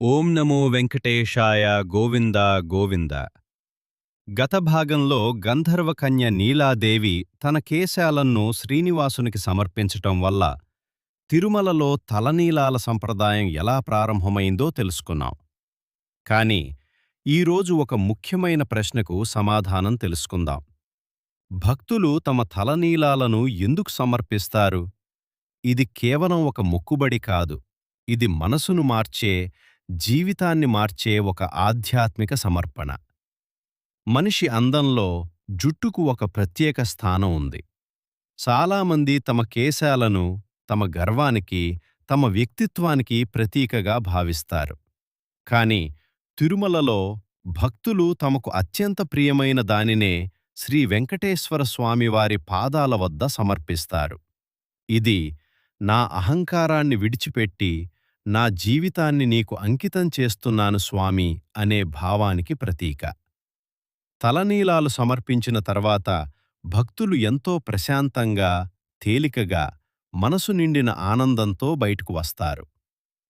ఓం నమో వెంకటేశాయ గోవింద గోవింద. గత భాగంలో గంధర్వకన్య నీలాదేవి తన కేశాలను శ్రీనివాసునికి సమర్పించటం వల్ల తిరుమలలో తలనీలాల సంప్రదాయం ఎలా ప్రారంభమైందో తెలుసుకున్నాం. కాని ఈరోజు ఒక ముఖ్యమైన ప్రశ్నకు సమాధానం తెలుసుకుందాం. భక్తులు తమ తలనీలాలను ఎందుకు సమర్పిస్తారు? ఇది కేవలం ఒక మొక్కుబడి కాదు. ఇది మనసును మార్చే, జీవితాన్ని మార్చే ఒక ఆధ్యాత్మిక సమర్పణ. మనిషి అందంలో జుట్టుకు ఒక ప్రత్యేక స్థానం ఉంది. చాలామంది తమ కేశాలను తమ గర్వానికి, తమ వ్యక్తిత్వానికి ప్రతీకగా భావిస్తారు. కాని తిరుమలలో భక్తులు తమకు అత్యంత ప్రియమైన దానినే శ్రీ వెంకటేశ్వర స్వామివారి పాదాల వద్ద సమర్పిస్తారు. ఇది నా అహంకారాన్ని విడిచిపెట్టి నా జీవితాన్ని నీకు అంకితం చేస్తున్నాను స్వామి అనే భావానికి ప్రతీక. తలనీలాలు సమర్పించిన తర్వాత భక్తులు ఎంతో ప్రశాంతంగా, తేలికగా, మనసు నిండిన ఆనందంతో బయటకు వస్తారు.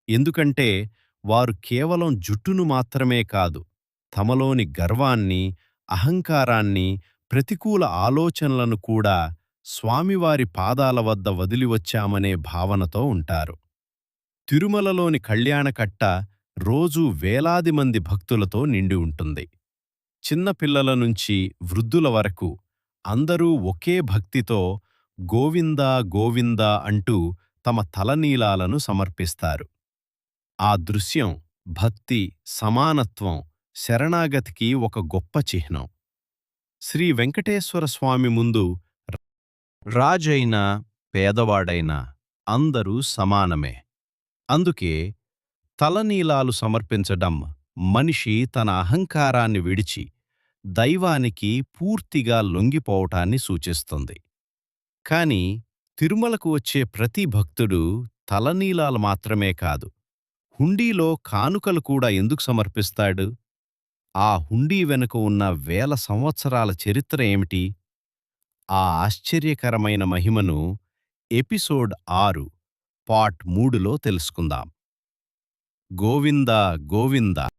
ఎందుకంటే వారు కేవలం జుట్టును మాత్రమే కాదు, తమలోని గర్వాన్ని, అహంకారాన్ని, ప్రతికూల ఆలోచనలను కూడా స్వామివారి పాదాల వద్ద వదిలివచ్చామనే భావనతో ఉంటారు. తిరుమలలోని కళ్యాణకట్ట రోజూ వేలాది మంది భక్తులతో నిండి ఉంటుంది. చిన్న పిల్లల నుంచి వృద్ధుల వరకు అందరూ ఒకే భక్తితో గోవిందా గోవిందా అంటూ తమ తలనీలాలను సమర్పిస్తారు. ఆ దృశ్యం భక్తి, సమానత్వం, శరణాగతికి ఒక గొప్ప చిహ్నం. శ్రీ వెంకటేశ్వర స్వామి ముందు రాజైనా, పేదవాడైనా అందరూ సమానమే. అందుకే తలనీలాలు సమర్పించడం మనిషి తన అహంకారాన్ని విడిచి దైవానికి పూర్తిగా లొంగిపోవటాన్ని సూచిస్తుంది. కాని తిరుమలకు వచ్చే ప్రతి భక్తుడు తలనీలాలు మాత్రమే కాదు, హుండీలో కానుకలు కూడా ఎందుకు సమర్పిస్తాడు? ఆ హుండీ వెనుక ఉన్న వేల సంవత్సరాల చరిత్ర ఏమిటి? ఆ ఆశ్చర్యకరమైన మహిమను ఎపిసోడ్ 6 పార్ట్ 3లో తెలుసుకుందాం. గోవిందా గోవిందా.